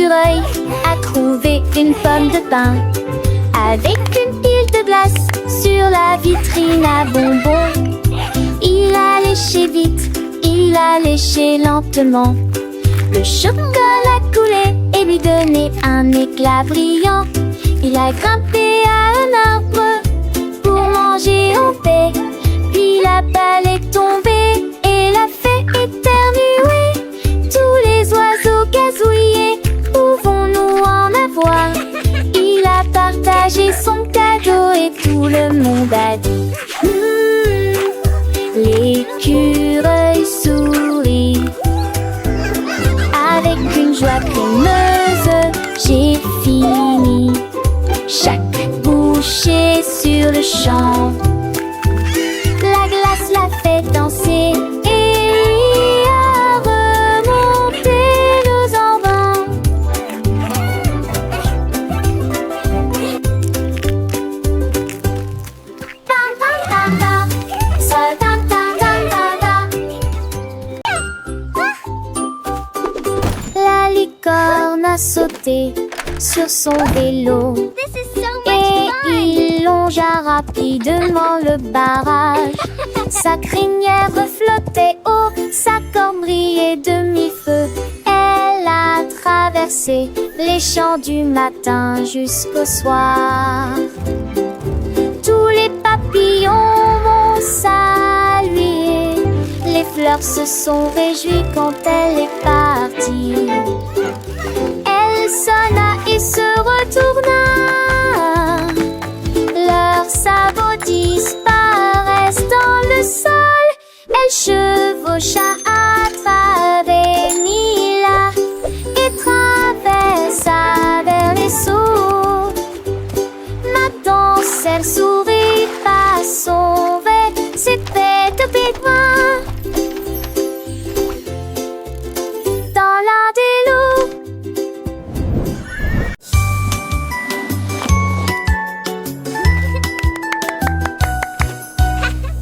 l'écureuil a trouvé une pomme de pin avec une pile de glace sur la vitrine à bonbons. Il a léché vite, il a léché lentement. Le chocolat coulait et lui donnait un éclat brillant. Il a grimpé à un arbre pour manger en paix. Puis la balle est tombée et l'a fait éternuer. Tous les oiseaux gazouillaient, pouvons-nous en avoir? Il a partagé son cadeau et tout le monde a dit l'écureuil sourit. Avec une joie crémeuse, j'ai fini chaque bouchée sur le champ. La glace l'a fait danser et lui a remonté nos envers. La licorne a sauté sur son vélo et il longea rapidement le barrage. Sa crinière flottait haut, sa corne brillait demi-feu. Elle a traversé les champs du matin jusqu'au soir. Tous les papillons vont saluer. Les fleurs se sont réjouies quand elle est partie. Elle sonna et se retourna. Leurs sabots disparaissent dans le sol. Elle chevaucha à travers Mila et traversa vers les seaux. Maintenant, elle sourit par son verre, ses bêtes pépins. Dans l'un des loups.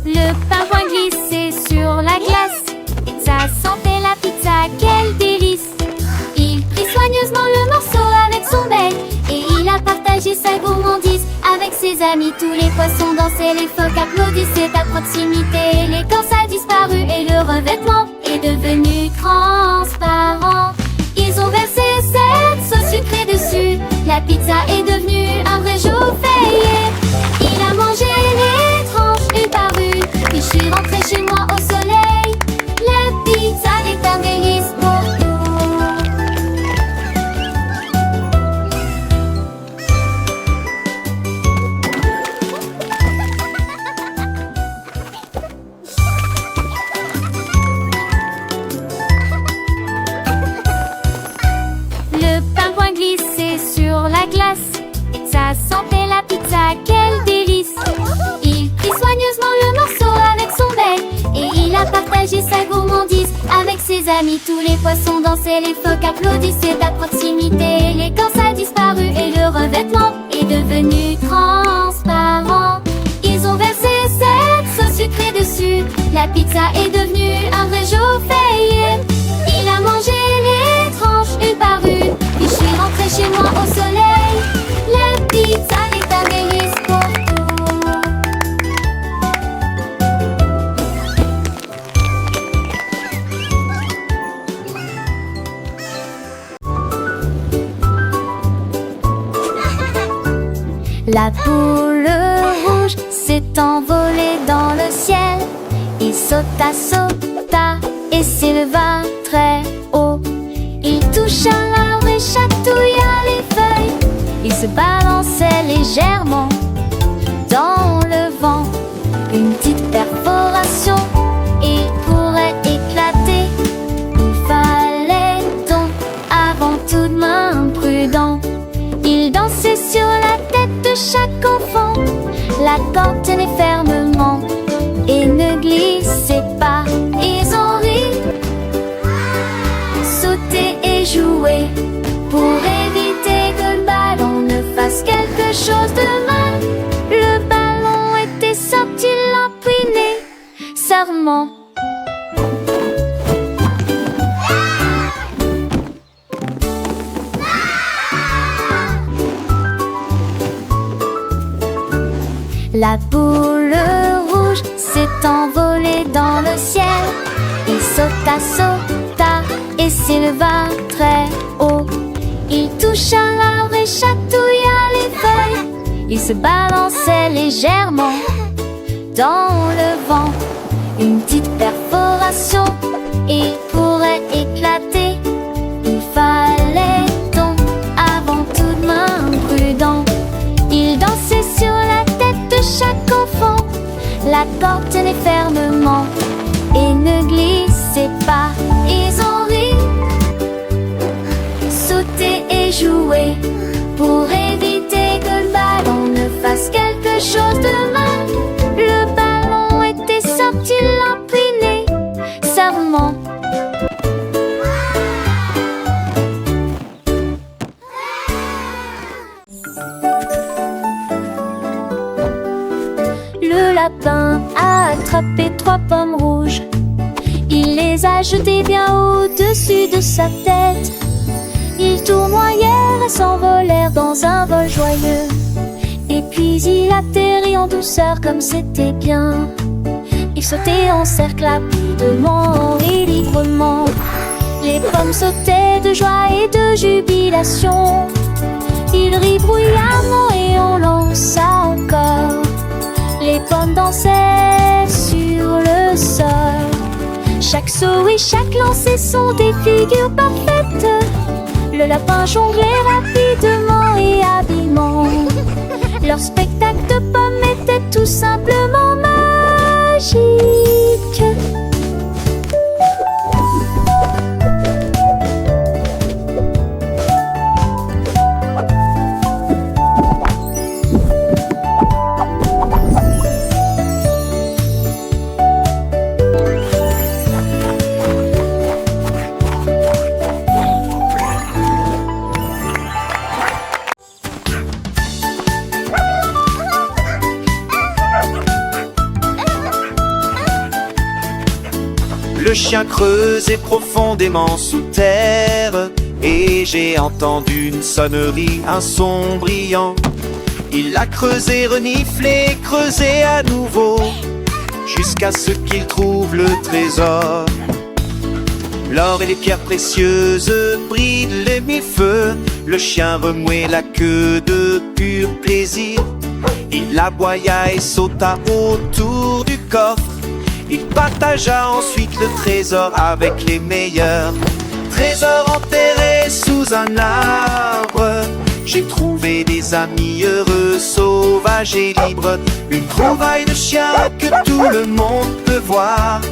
Le pingouin glissait sur la glace. Ça sentait la pizza, quel délice. Il prit soigneusement le morceau avec son bec et il a partagé sa gourmandise avec ses amis. Tous les poissons dansaient, les phoques applaudissaient à proximité. L'écorce a disparu et le revêtement est devenu transparent. Ils ont versé cette sauce sucrée dessus. La pizza est devenue un vrai jour férié. Il a mangé les tranches une par une. Puis je suis rentrée chez moi au soleil. La pizza est un délice pour Le pingouin glissait sur la glace. Ça sentait la pizza, quel délice. Il prit soigneusement le morceau avec son bec et il a partagé sa gourmandise avec ses amis. Tous les poissons dansaient, les phoques applaudissaient à proximité. L'écorce a disparu et le revêtement est devenu transparent. Ils ont versé cette sauce sucrée dessus. La pizza est devenue un vrai jour férié. Il a mangé les tranches une par une. Puis je suis rentrée chez moi au soleil. La pizza est un délice pour tout. La poule rouge s'est envolée dans le ciel. Il sauta, sauta et s'éleva très haut. Il toucha l'arbre et chatouilla les feuilles. Il se balançait légèrement dans le vent. Une petite perforation, il pourrait éclater. Il fallait donc avant tout de main prudent. Il dansait sur la tête de chaque enfant. La corde tenait fermement et ne glissait pas. Ils ont ri, sauté et joué pour éviter que le ballon ne fasse quelque chose de mal. Le ballon était sorti l'empiné serment. La boule rouge s'est envolée dans le ciel. Il sauta, sauta et s'éleva très haut. Il toucha l'arbre et chatouilla les feuilles. Il se balançait légèrement dans le vent. Une petite perforation, il pourrait éclater. Il fallait donc avant tout de même prudent. Il dansait sur la tête de chaque enfant. La corde tenait fermement et ne glissait pas. Ils ont ri, sauté et joué pour éviter que le ballon ne fasse quelque chose de mal. Le ballon était sorti l'empiné savamment. Le lapin a attrapé 3 pommes rouges. Il les a jetées bien au-dessus de sa tête. Ils tournoyèrent et s'envolèrent dans un vol joyeux. Et puis il atterrit en douceur comme c'était bien. Il sautait en cercle rapidement et librement. Les pommes sautaient de joie et de jubilation. Il rit bruyamment et on lança encore. Les pommes dansaient sur le sol. Chaque saut et chaque lancer sont des figures parfaites. Le lapin jonglait rapidement et habilement. Leur spectacle de pommes était tout simplement magique. Le chien creusait profondément sous terre, et j'ai entendu une sonnerie, un son brillant. Il a creusé, reniflé, creusé à nouveau, jusqu'à ce qu'il trouve le trésor. L'or et les pierres précieuses brillent les mille-feux. Le chien remuait la queue de pur plaisir. Il aboya et sauta autour du coffre. Il partagea ensuite le trésor avec les meilleurs. Trésor enterré sous un arbre. J'ai trouvé des amis heureux, sauvages et libres. Une trouvaille de chien que tout le monde peut voir.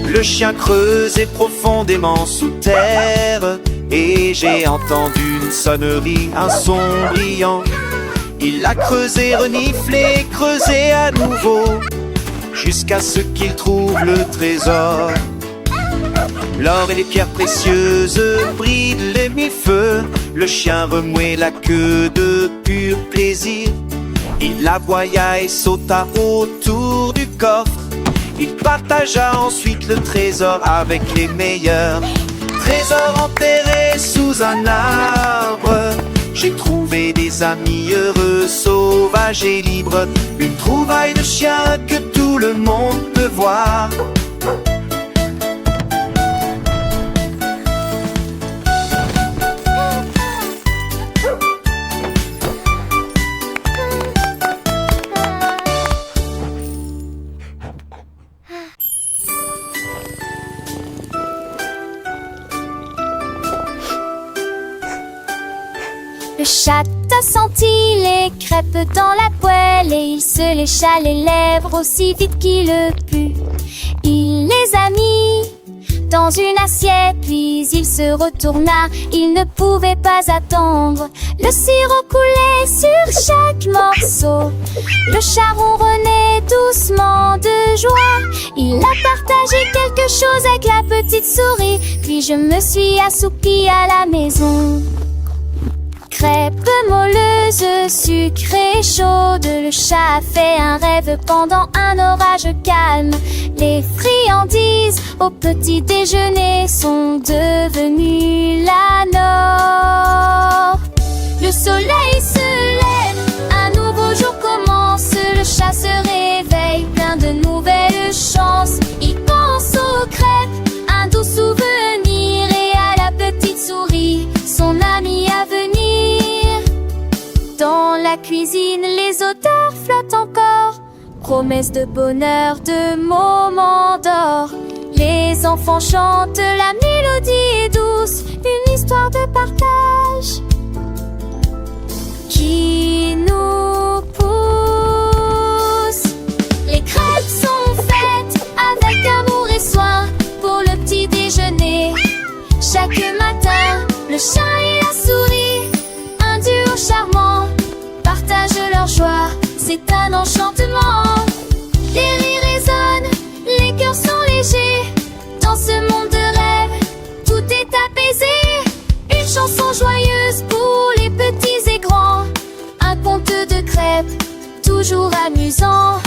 Le chien creusait profondément sous terre, et j'ai entendu une sonnerie, un son brillant. Il a creusé, reniflé, creusé à nouveau, jusqu'à ce qu'il trouve le trésor. L'or et les pierres précieuses brillent les mille-feux. Le chien remuait la queue de pur plaisir. Il aboya et sauta autour du coffre. Il partagea ensuite le trésor avec les meilleurs. Trésor enterré sous un arbre. J'ai trouvé des amis heureux, sauvages et libres. Une trouvaille de chien que tout le monde peut voir. Le chat a senti les crêpes dans la poêle et il se lécha les lèvres aussi vite qu'il le put. Il les a mis dans une assiette, puis il se retourna. Il ne pouvait pas attendre Le sirop coulait sur chaque morceau. Le chat ronronnait doucement de joie. Il a partagé quelque chose avec la petite souris. Puis je me suis assoupie à la maison. Crêpes moelleuses, sucrées, chaudes. Le chat a fait un rêve pendant un orage calme. Les friandises au petit déjeuner sont devenues la norme. Le soleil se lève, un nouveau jour commence. Le chat se réveille, plein de nouvelles chances. Il pense aux crêpes, un doux souvenir. Et à la petite souris, son ami à venir. Dans la cuisine, les odeurs flottent encore. Promesse de bonheur, de moments d'or. Les enfants chantent, la mélodie est douce. Une histoire de partage qui nous pousse. Les crêpes sont faites avec amour et soin pour le petit déjeuner. Chaque matin, le chat et la souris, un duo charmant, partagent leur joie. C'est un enchantement. Les rires résonnent, les cœurs sont légers. Dans ce monde de rêve, tout est apaisé. Une chanson joyeuse pour les petits et grands. Un conte de crêpes, toujours amusant.